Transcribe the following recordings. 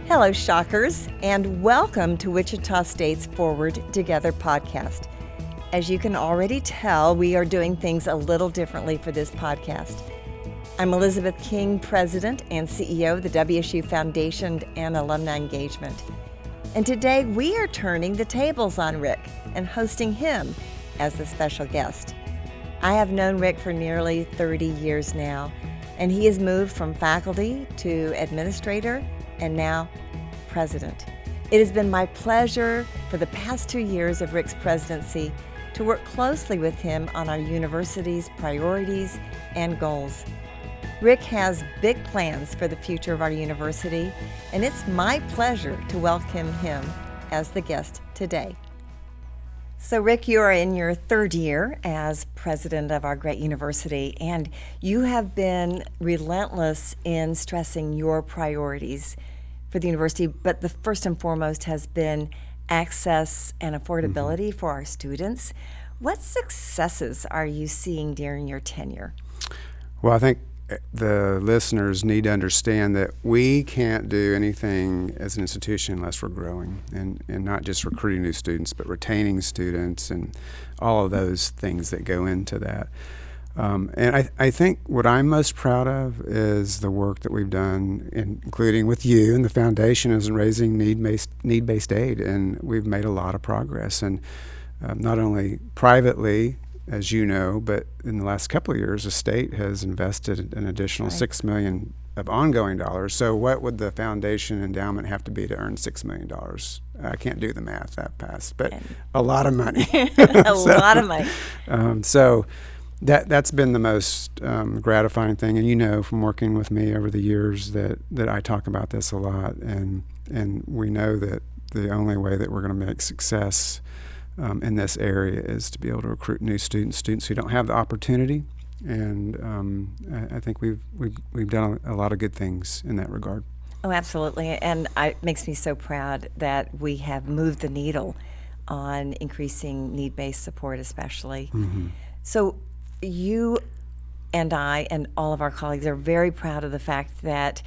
Hello, Shockers, and welcome to Wichita State's Forward Together podcast. As you can already tell, we are doing things a little differently for this podcast. I'm Elizabeth King, President and CEO of the WSU Foundation and Alumni Engagement. And today we are turning the tables on Rick and hosting him as the special guest. I have known Rick for nearly 30 years now, and he has moved from faculty to administrator and now president. It has been my pleasure for the past 2 years of Rick's presidency to work closely with him on our university's priorities and goals. Rick has big plans for the future of our university, and it's my pleasure to welcome him as the guest today. So Rick, you are in your third year as president of our great university, and you have been relentless in stressing your priorities for the university, but the first and foremost has been access and affordability for our students. What successes are you seeing during your tenure? Well, I think the listeners need to understand that we can't do anything as an institution unless we're growing and not just recruiting new students, but retaining students and all of those things that go into that. And I think what I'm most proud of is the work that we've done, including with you and the foundation, is in raising need-based aid, and we've made a lot of progress. And not only privately, as you know, but in the last couple of years, the state has invested an additional $6 million of ongoing dollars. So what would the foundation endowment have to be to earn $6 million? I can't do the math that fast, but a lot of money. lot of money. So that's been the most gratifying thing. And you know from working with me over the years that I talk about this a lot. And we know that the only way that we're going to make success in this area is to be able to recruit new students who don't have the opportunity, and I think we've done a lot of good things in that regard. Oh, absolutely, and it makes me so proud that we have moved the needle on increasing need-based support, especially. Mm-hmm. So you and I and all of our colleagues are very proud of the fact that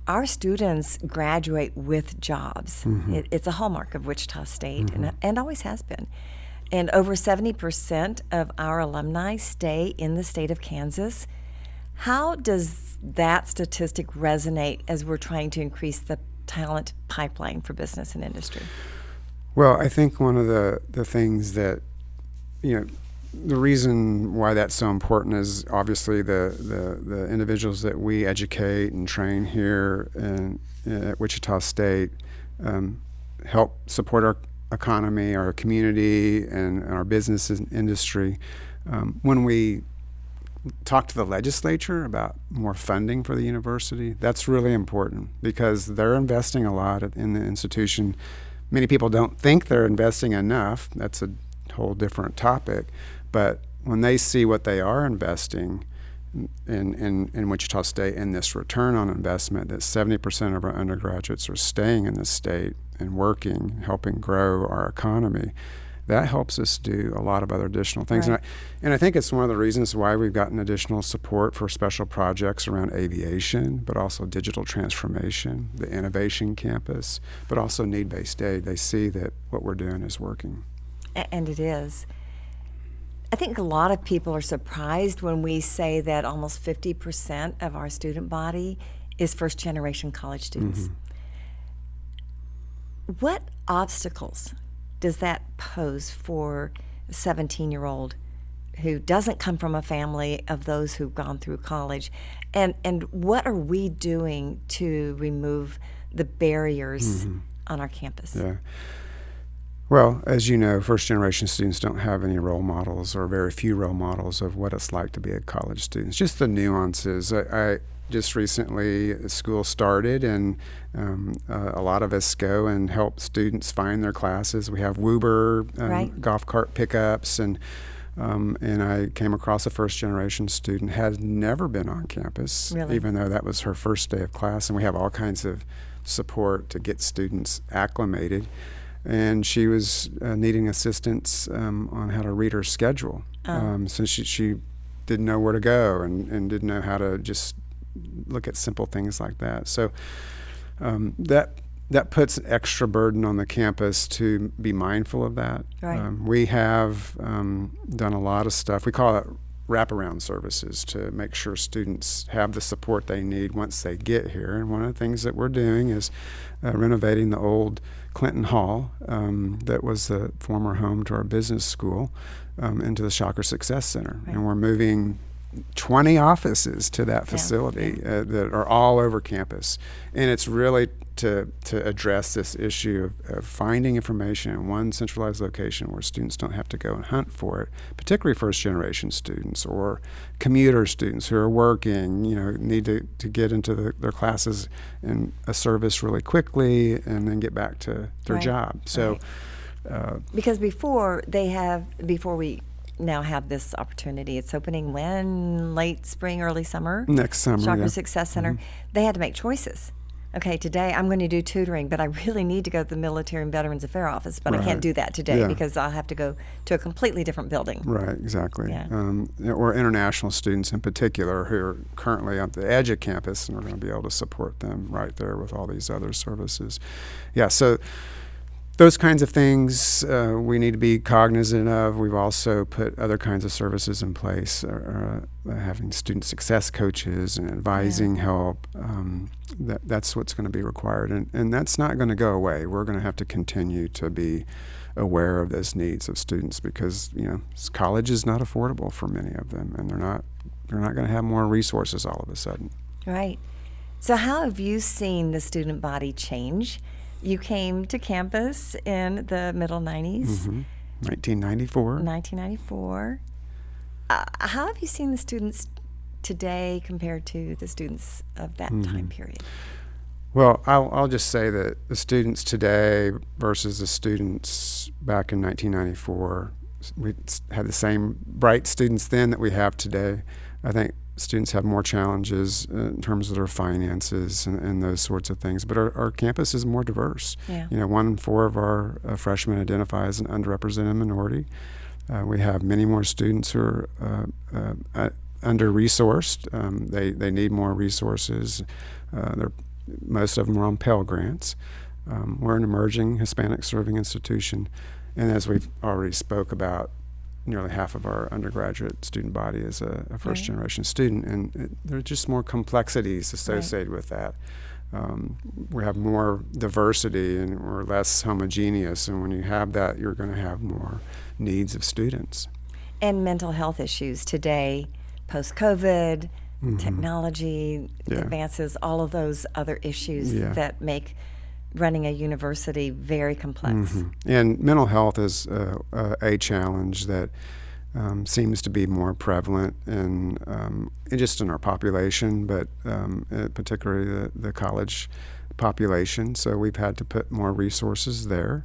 our students graduate with jobs. Mm-hmm. It's a hallmark of Wichita State, mm-hmm. and always has been. And over 70% of our alumni stay in the state of Kansas. How does that statistic resonate as we're trying to increase the talent pipeline for business and industry? Well, I think one of the things that, the reason why that's so important is obviously the individuals that we educate and train here at Wichita State help support our economy, our community, and our business and industry. When we talk to the legislature about more funding for the university, that's really important because they're investing a lot in the institution. Many people don't think they're investing enough. That's a whole different topic. But when they see what they are investing in Wichita State and this return on investment, that 70% of our undergraduates are staying in the state and working, helping grow our economy, that helps us do a lot of other additional things. Right. And I think it's one of the reasons why we've gotten additional support for special projects around aviation, but also digital transformation, the innovation campus, but also need-based aid. They see that what we're doing is working. And it is. I think a lot of people are surprised when we say that almost 50% of our student body is first-generation college students. Mm-hmm. What obstacles does that pose for a 17-year-old who doesn't come from a family of those who've gone through college? And what are we doing to remove the barriers mm-hmm. on our campus? Yeah. Well, as you know, first-generation students don't have any role models or very few role models of what it's like to be a college student. It's just the nuances. I just recently, school started, and a lot of us go and help students find their classes. We have Wuber golf cart pickups, and I came across a first-generation student, had never been on campus, really? Even though that was her first day of class, and we have all kinds of support to get students acclimated. And she was needing assistance on how to read her schedule, since she didn't know where to go and didn't know how to just look at simple things like that. So that that puts an extra burden on the campus to be mindful of that. Right. We have done a lot of stuff. We call it wraparound services to make sure students have the support they need once they get here. And one of the things that we're doing is renovating the old Clinton Hall that was the former home to our business school into the Shocker Success Center. Right. And we're moving 20 offices to that facility that are all over campus. And it's really to address this issue of finding information in one centralized location where students don't have to go and hunt for it, particularly first-generation students or commuter students who are working, need to get into their classes in a service really quickly and then get back to their job. So, because before we now have this opportunity, it's opening when? Late spring, early summer? Next summer, Shocker Success Center. Mm-hmm. They had to make choices. Okay, today I'm going to do tutoring, but I really need to go to the Military and Veterans Affairs office, but I can't do that today because I'll have to go to a completely different building. Right, exactly. Yeah. Or international students in particular who are currently at the edge of campus, and we're going to be able to support them right there with all these other services. Yeah, so those kinds of things we need to be cognizant of. We've also put other kinds of services in place, having student success coaches and advising help. That's what's going to be required, and that's not going to go away. We're going to have to continue to be aware of those needs of students because college is not affordable for many of them, and they're not going to have more resources all of a sudden. Right. So how have you seen the student body change? You came to campus in the middle 90s. Mm-hmm. 1994. 1994. How have you seen the students today compared to the students of that time period? Well, I'll just say that the students today versus the students back in 1994, we had the same bright students then that we have today. I think students have more challenges in terms of their finances and those sorts of things. But our campus is more diverse. Yeah. 1 in 4 of our freshmen identify as an underrepresented minority. We have many more students who are under-resourced. They need more resources. Most of them are on Pell Grants. We're an emerging Hispanic serving institution. And as we've already spoke about, nearly half of our undergraduate student body is a first-generation student, and there are just more complexities associated with that. We have more diversity, and we're less homogeneous, and when you have that, you're going to have more needs of students. And mental health issues today, post-COVID, technology advances, all of those other issues that make running a university very complex. And mental health is a challenge that seems to be more prevalent in just in our population, but particularly the college population. So we've had to put more resources there.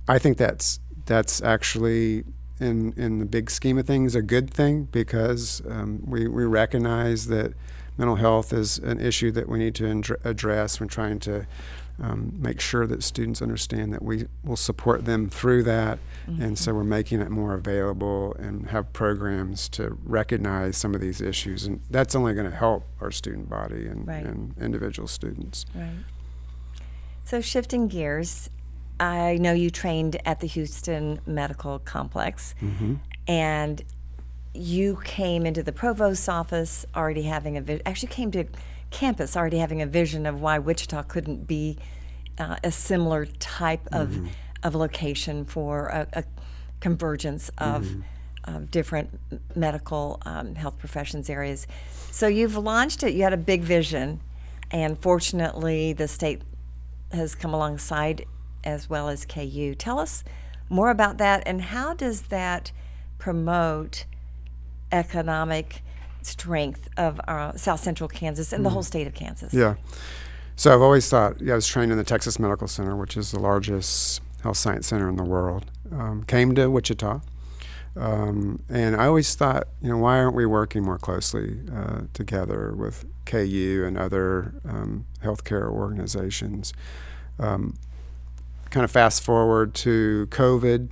I think that's actually in the big scheme of things a good thing because we recognize that mental health is an issue that we need to address when trying to make sure that students understand that we will support them through that. And so we're making it more available and have programs to recognize some of these issues. And that's only going to help our student body and individual students. Right. So shifting gears, I know you trained at the Houston Medical Complex, and you came into the provost's office already having actually came to campus already having a vision of why Wichita couldn't be a similar type of location for a convergence of different medical health professions areas. So you've launched it. You had a big vision, and fortunately the state has come alongside as well as KU. Tell us more about that, and how does that promote economic strength of South Central Kansas and the whole state of Kansas? Yeah. So I've always thought, I was trained in the Texas Medical Center, which is the largest health science center in the world. Came to Wichita. And I always thought, why aren't we working more closely together with KU and other healthcare organizations? Kind of fast forward to COVID,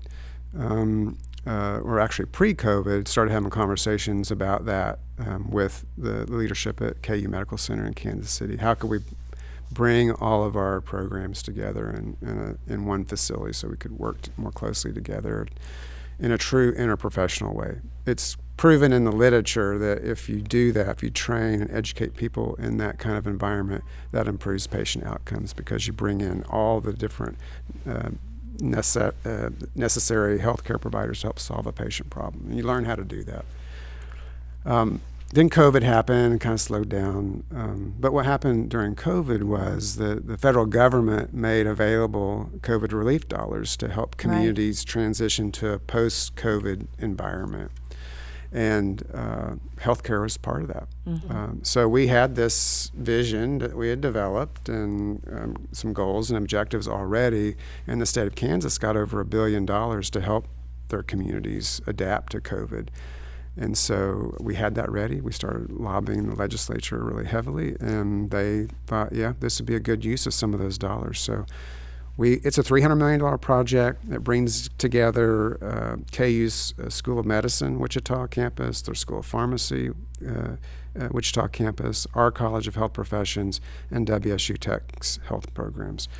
or actually pre-COVID, started having conversations about that with the leadership at KU Medical Center in Kansas City. How could we bring all of our programs together in one facility so we could work more closely together in a true interprofessional way. It's proven in the literature that if you do that, if you train and educate people in that kind of environment, that improves patient outcomes because you bring in all the different necessary healthcare providers to help solve a patient problem. And you learn how to do that. Then COVID happened and kind of slowed down. But what happened during COVID was the federal government made available COVID relief dollars to help communities transition to a post-COVID environment. And healthcare was part of that. So we had this vision that we had developed and some goals and objectives already, and the state of Kansas got over $1 billion to help their communities adapt to COVID. And so we had that ready. We started lobbying the legislature really heavily, and they thought, yeah, this would be a good use of some of those dollars. So it's a $300 million project that brings together KU's School of Medicine, Wichita campus, their School of Pharmacy, Wichita campus, our College of Health Professions, and WSU Tech's health programs.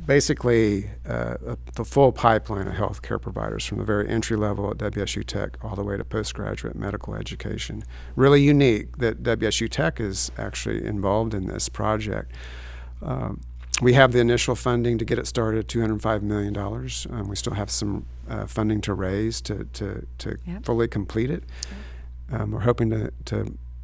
Basically, the full pipeline of healthcare providers from the very entry level at WSU Tech all the way to postgraduate medical education. Really unique that WSU Tech is actually involved in this project. We have the initial funding to get it started, $205 million. We still have some funding to raise to fully complete it. We're hoping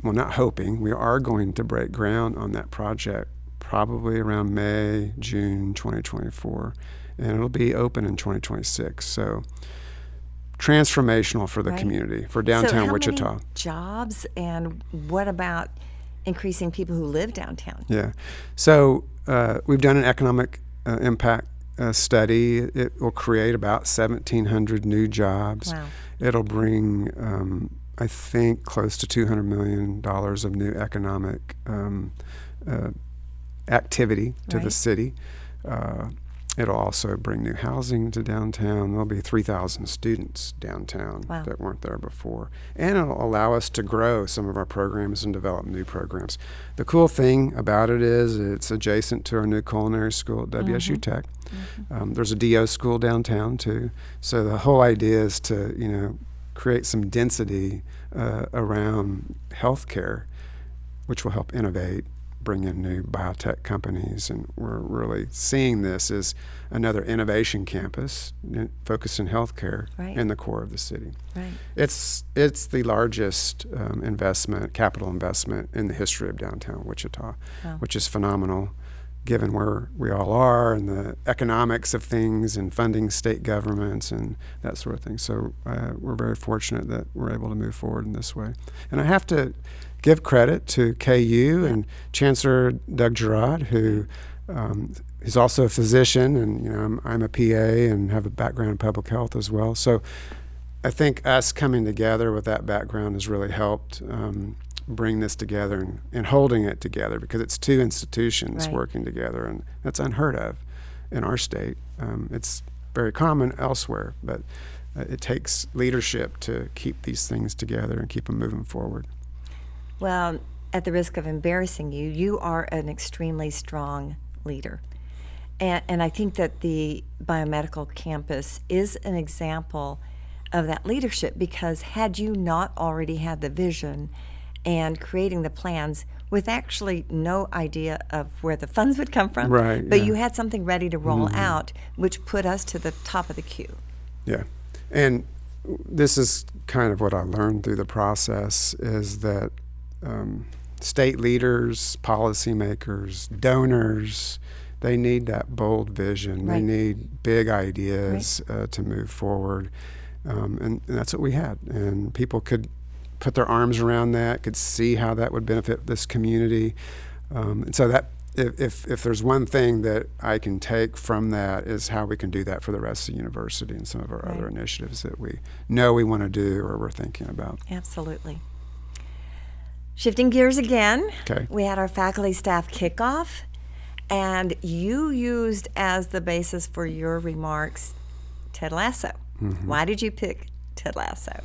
well, not hoping, we are going to break ground on that project probably around May, June 2024, and it'll be open in 2026. So transformational for the community, for downtown Wichita. So how many jobs, and what about increasing people who live downtown? Yeah. So we've done an economic impact study. It will create about 1,700 new jobs. Wow. It'll bring, I think, close to $200 million of new economic activity to the city. It'll also bring new housing to downtown. There'll be 3,000 students downtown that weren't there before. And it'll allow us to grow some of our programs and develop new programs. The cool thing about it is it's adjacent to our new culinary school at WSU Tech. There's a DO school downtown too. So the whole idea is to, create some density around healthcare, which will help innovate, bring in new biotech companies, and we're really seeing this as another innovation campus focused in healthcare in the core of the city. Right. It's the largest capital investment in the history of downtown Wichita, which is phenomenal given where we all are and the economics of things and funding state governments and that sort of thing. So we're very fortunate that we're able to move forward in this way. And I have to give credit to KU and Chancellor Doug Girard, who is also a physician, and I'm a PA and have a background in public health as well. So I think us coming together with that background has really helped bring this together and holding it together, because it's two institutions working together, and that's unheard of in our state. It's very common elsewhere, but it takes leadership to keep these things together and keep them moving forward. Well, at the risk of embarrassing you, you are an extremely strong leader. And I think that the biomedical campus is an example of that leadership, because had you not already had the vision and creating the plans with actually no idea of where the funds would come from, but you had something ready to roll out, which put us to the top of the queue. Yeah. And this is kind of what I learned through the process, is that state leaders, policymakers, donors, they need that bold vision. They need big ideas to move forward. And that's what we had. And people could put their arms around that, could see how that would benefit this community. And so that if there's one thing that I can take from that, is how we can do that for the rest of the university and some of our other initiatives that we know we want to do or we're thinking about. Absolutely. Shifting gears again, we had our faculty staff kickoff, and you used as the basis for your remarks Ted Lasso. Why did you pick Ted Lasso?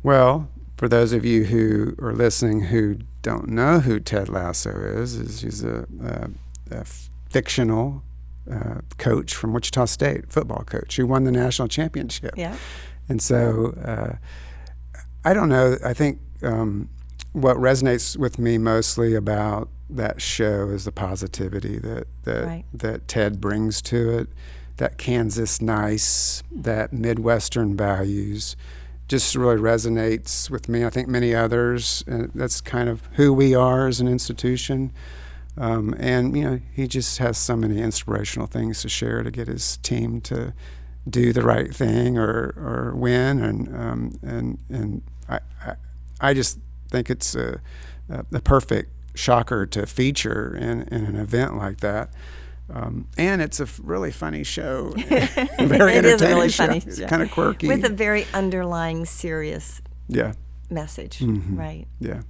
Well, for those of you who are listening who don't know who Ted Lasso is he's a fictional coach from Wichita State, football coach who won the national championship. Yeah. And so I don't know. I think what resonates with me mostly about that show is the positivity that Ted brings to it, that Kansas nice, that Midwestern values. Just really resonates with me. I think many others. That's kind of who we are as an institution. And he just has so many inspirational things to share to get his team to do the right thing or win. And I just think it's a perfect shocker to feature in an event like that. And it's a really funny show. Very it entertaining is a really show. funny It's show. kind of quirky. With a very underlying serious message. Mm-hmm. Right. Yeah.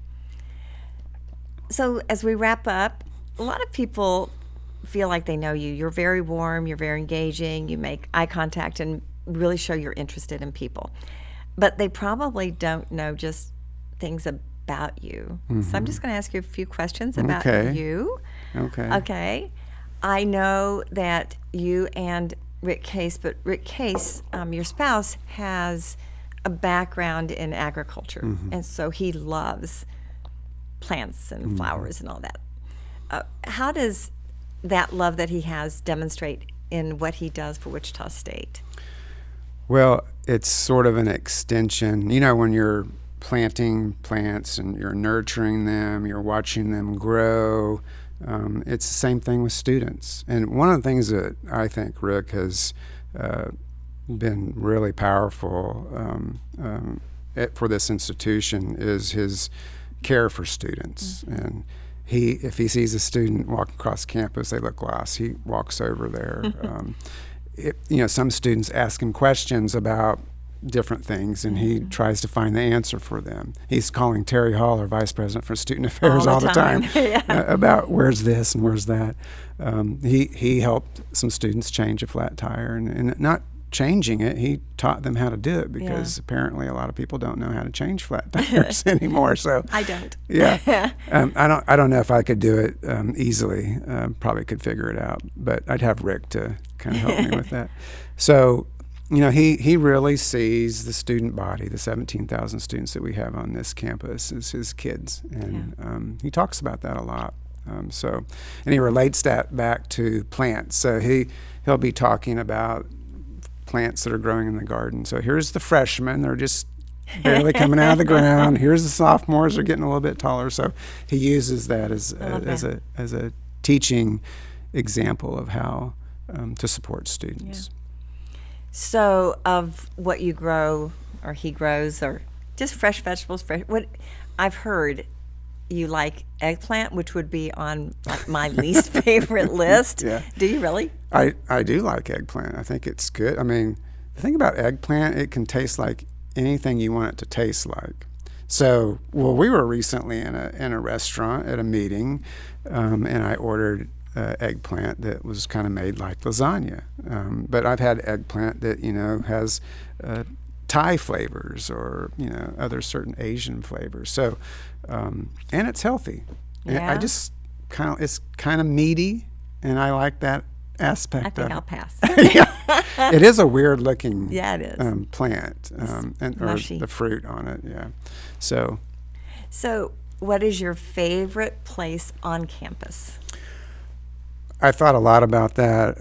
So as we wrap up, a lot of people feel like they know you. You're very warm, you're very engaging, you make eye contact and really show you're interested in people. But they probably don't know just things about you. Mm-hmm. So I'm just going to ask you a few questions about you. Okay. I know that you and Rick Case, but Rick Case, your spouse, has a background in agriculture, and so he loves plants and flowers and all that. How does that love that he has demonstrate in what he does for Wichita State? Well, it's sort of an extension. When you're planting plants and you're nurturing them, you're watching them grow, it's the same thing with students. And one of the things that I think Rick has been really powerful for this institution is his care for students. And if he sees a student walking across campus, they look lost, he walks over there. Some students ask him questions about different things, and he tries to find the answer for them. He's calling Terry Hall, our Vice President for Student Affairs, all the time about where's this and where's that. He helped some students change a flat tire, and not changing it, he taught them how to do it, because apparently a lot of people don't know how to change flat tires anymore. So I don't. I don't know if I could do it easily. Probably could figure it out, but I'd have Rick to kind of help me with that. So he really sees the student body, the 17,000 students that we have on this campus, as his kids, and he talks about that a lot. And he relates that back to plants. So he'll be talking about plants that are growing in the garden. So here's the freshmen; they're just barely coming out of the ground. Here's the sophomores; they're getting a little bit taller. So he uses that as a teaching example of how to support students. So, of what you grow, or he grows, or just fresh vegetables, what I've heard, you like eggplant, which would be on my least favorite list. Do you really? I do like eggplant. I think it's good. I mean, the thing about eggplant, it can taste like anything you want it to taste like. So, we were recently in a restaurant at a meeting, and I ordered eggplant that was kind of made like lasagna. But I've had eggplant that, has Thai flavors or, other certain Asian flavors. So, and it's healthy. I just it's kind of meaty, and I like that aspect of it. I think I'll pass. It is a weird looking plant, or the fruit on it. So what is your favorite place on campus? I thought a lot about that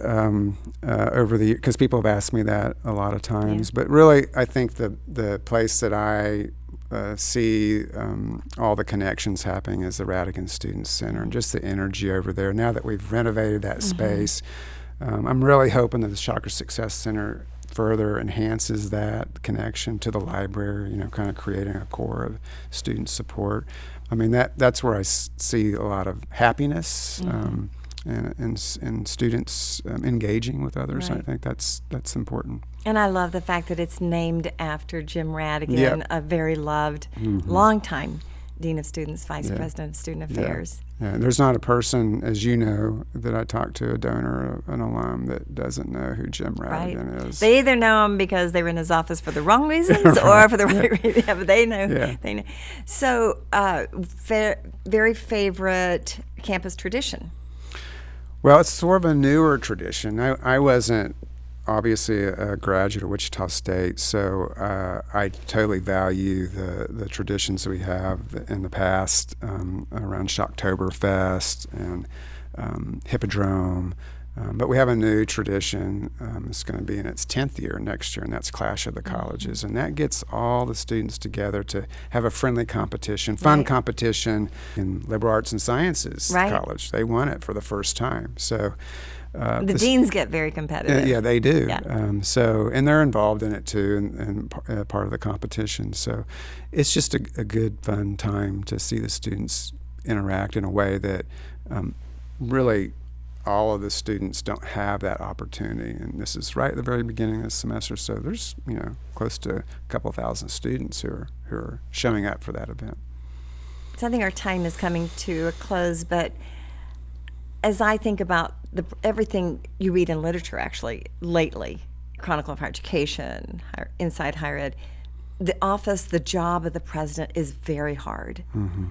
over the years, because people have asked me that a lot of times. But really, I think the place that I see all the connections happening is the Radigan Student Center, and just the energy over there. Now that we've renovated that space, I'm really hoping that the Shocker Success Center further enhances that connection to the library, kind of creating a core of student support. I mean, that's where I see a lot of happiness. And students engaging with others. Right. I think that's important. And I love the fact that it's named after Jim Radigan, a very loved, longtime Dean of Students, Vice President of Student Affairs. Yeah, there's not a person, as you know, that I talk to, a donor, an alum, that doesn't know who Jim Radigan is. They either know him because they were in his office for the wrong reasons or for the right reasons. Yeah, but they know. Yeah. They know. So, very favorite campus tradition? Well, it's sort of a newer tradition. I wasn't obviously a graduate of Wichita State, so I totally value the traditions we have in the past around Shocktoberfest and Hippodrome. But we have a new tradition. It's going to be in its 10th year next year, and that's Clash of the Colleges. And that gets all the students together to have a friendly competition, fun competition in liberal arts and sciences college. They won it for the first time. So the deans get very competitive. Yeah, they do. Yeah. And they're involved in it too, and part of the competition. So it's just a good, fun time to see the students interact in a way that really all of the students don't have that opportunity. And this is right at the very beginning of the semester. So there's close to a couple thousand students who are showing up for that event. So I think our time is coming to a close, but as I think about everything you read in literature, actually, lately, Chronicle of Higher Education, Inside Higher Ed, the job of the president is very hard. Mm-hmm.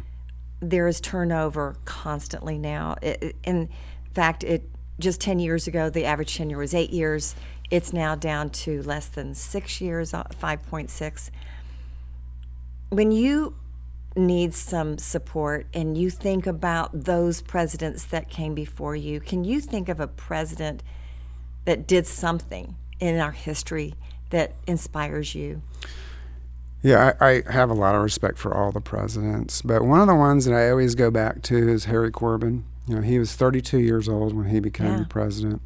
There is turnover constantly now. In fact, just 10 years ago, the average tenure was 8 years. It's now down to less than 6 years, 5.6. When you need some support and you think about those presidents that came before you, can you think of a president that did something in our history that inspires you? Yeah, I have a lot of respect for all the presidents, but one of the ones that I always go back to is Harry Corbin. He was 32 years old when he became president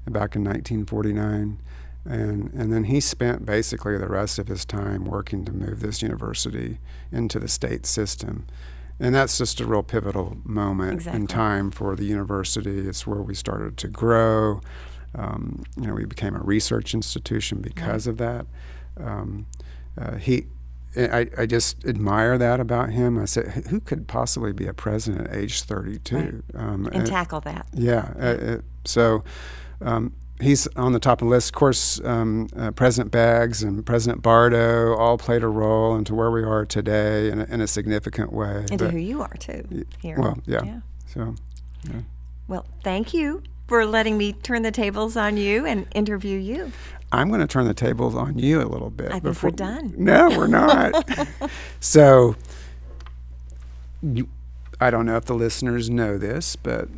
back in 1949. And then he spent basically the rest of his time working to move this university into the state system. And that's just a real pivotal moment in time for the university. It's where we started to grow. We became a research institution because of that. I just admire that about him. I said, who could possibly be a president at age 32? And tackle that. So he's on the top of the list. Of course, President Baggs and President Bardo all played a role into where we are today in a significant way. And to who you are, too, here. Well, yeah. So, yeah. Well, thank you for letting me turn the tables on you and interview you. I'm going to turn the tables on you a little bit. I think we're done. No, we're not. So, I don't know if the listeners know this, but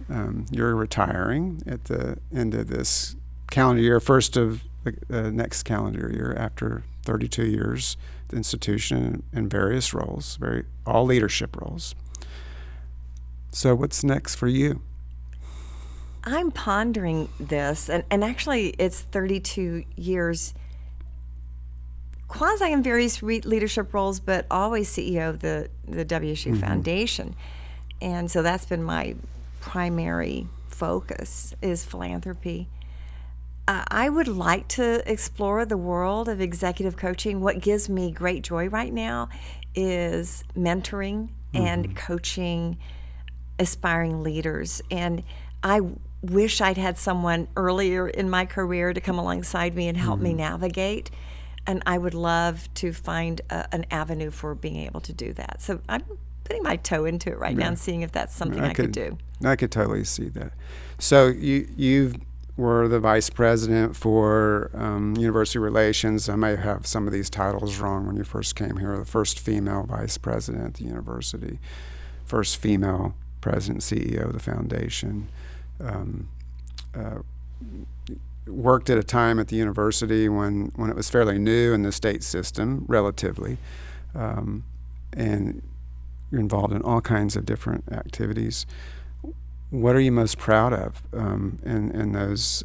you're retiring at the end of this calendar year, first of the next calendar year after 32 years at the institution in various roles, all leadership roles. So what's next for you? I'm pondering this, and actually it's 32 years quasi in various leadership roles, but always CEO of the WSU Foundation. And so that's been my primary focus is philanthropy. I would like to explore the world of executive coaching. What gives me great joy right now is mentoring and coaching aspiring leaders. And I wish I'd had someone earlier in my career to come alongside me and help me navigate. And I would love to find an avenue for being able to do that. So I'm putting my toe into it right now and seeing if that's something I could do. I could totally see that. So you were the vice president for university relations. I may have some of these titles wrong when you first came here. The first female vice president at the university, first female president, CEO of the foundation. Worked at a time at the university when it was fairly new in the state system, relatively, and you're involved in all kinds of different activities. What are you most proud of in those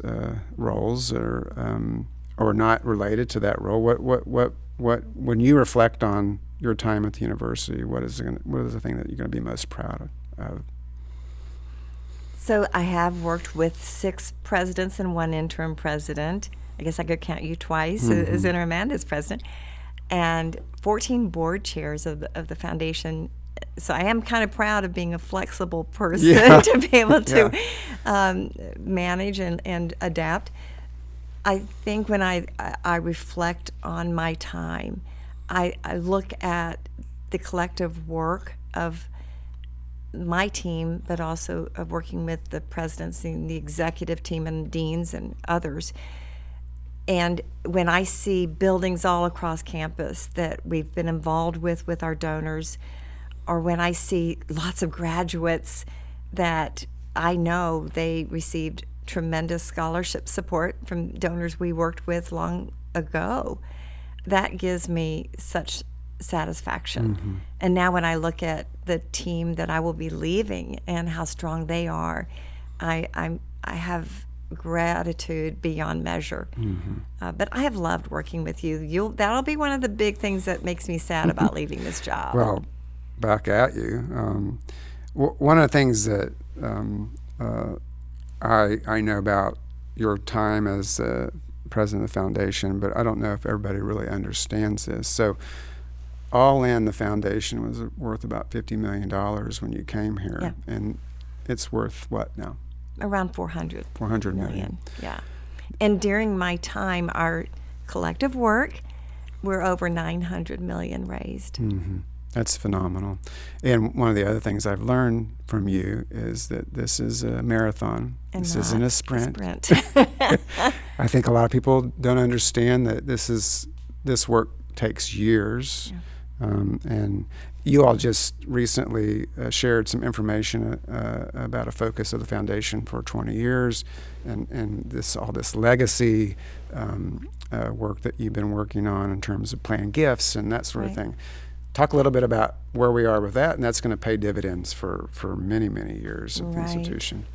roles, or not related to that role? What when you reflect on your time at the university, what is the thing that you're going to be most proud of? So I have worked with 6 presidents and 1 interim president. I guess I could count you twice as interim and as president, and 14 board chairs of the foundation. So I am kind of proud of being a flexible person to be able to manage and adapt. I think when I reflect on my time, I look at the collective work of my team, but also of working with the presidents and the executive team and deans and others. And when I see buildings all across campus that we've been involved with our donors, or when I see lots of graduates that I know they received tremendous scholarship support from donors we worked with long ago, that gives me such satisfaction. Mm-hmm. And now when I look at the team that I will be leaving and how strong they are, I have gratitude beyond measure. Mm-hmm. But I have loved working with you. That'll be one of the big things that makes me sad about leaving this job. Well, back at you. One of the things that I know about your time as president of the foundation, but I don't know if everybody really understands this. So all in, the foundation was worth about $50 million when you came here. And it's worth what now? Around 400 million. Yeah. And during my time, our collective work, we're over 900 million raised. Mm-hmm. That's phenomenal. And one of the other things I've learned from you is that this is a marathon. And this isn't a sprint. I think a lot of people don't understand that this work takes years. And you all just recently shared some information about a focus of the foundation for 20 years, and all this legacy work that you've been working on in terms of planning gifts and that sort of thing. Talk a little bit about where we are with that, and that's going to pay dividends for many, many years of the institution.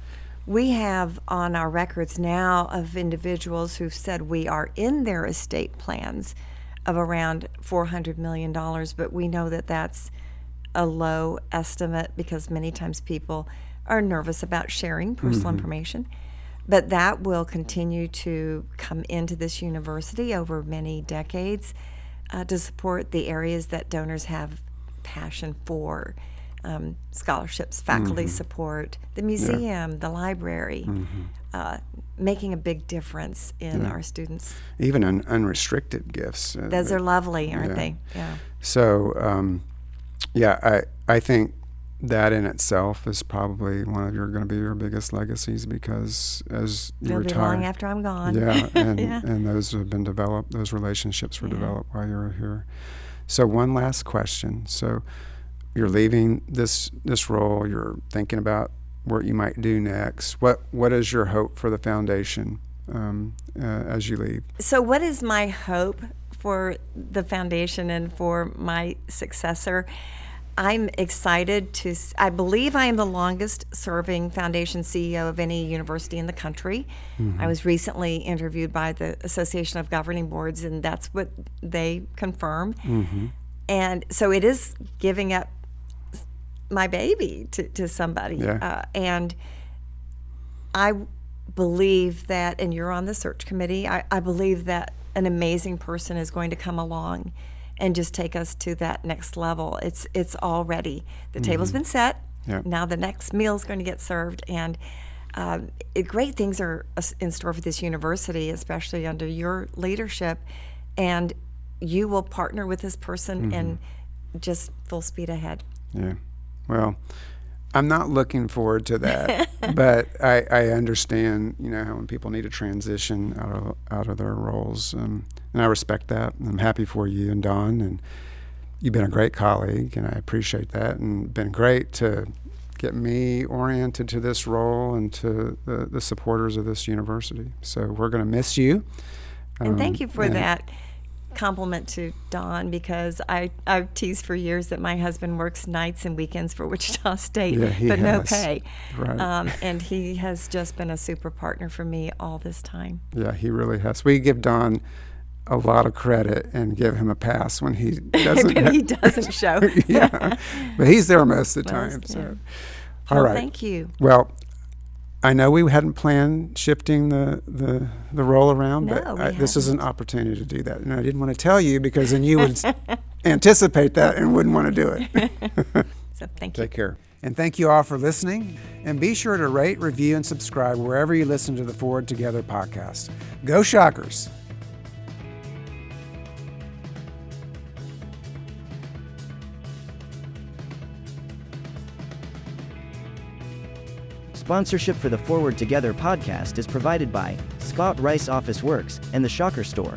We have on our records now of individuals who've said we are in their estate plans of around $400 million, but we know that that's a low estimate because many times people are nervous about sharing personal information. But that will continue to come into this university over many decades to support the areas that donors have passion for. Scholarships, faculty support, the museum, the library, making a big difference in our students. Even unrestricted gifts. Those are lovely, aren't they? Yeah. So, I think that in itself is probably going to be your biggest legacies, because as you retire, They'll be long after I'm gone. And those have been developed. Those relationships were developed while you were here. So one last question. So you're leaving this role. You're thinking about what you might do next. What is your hope for the foundation as you leave? So what is my hope for the foundation and for my successor? I'm excited I believe I am the longest serving foundation CEO of any university in the country. I was recently interviewed by the Association of Governing Boards, and that's what they confirm. And so it is giving up my baby to somebody. And I believe that, and you're on the search committee, I believe that an amazing person is going to come along and just take us to that next level. It's all ready. The table's been set. Now the next meal is going to get served, and great things are in store for this university, especially under your leadership. And you will partner with this person and just full speed ahead. Yeah. Well, I'm not looking forward to that, but I understand, how when people need to transition out of their roles, and I respect that. I'm happy for you and Don, and you've been a great colleague, and I appreciate that, and been great to get me oriented to this role and to the supporters of this university. So we're going to miss you. And thank you for that compliment to Don, because I've teased for years that my husband works nights and weekends for Wichita State, but no pay. Right. And he has just been a super partner for me all this time. Yeah, he really has. We give Don a lot of credit and give him a pass when he doesn't. He doesn't show. But he's there most of the time. So, all right. Thank you. Well, I know we hadn't planned shifting the role around, but this is an opportunity to do that. And I didn't want to tell you, because then you would anticipate that and wouldn't want to do it. So Thank you. Take care. And thank you all for listening. And be sure to rate, review, and subscribe wherever you listen to the Forward Together podcast. Go Shockers! Sponsorship for the Forward Together podcast is provided by Scott Rice Office Works and the Shocker Store.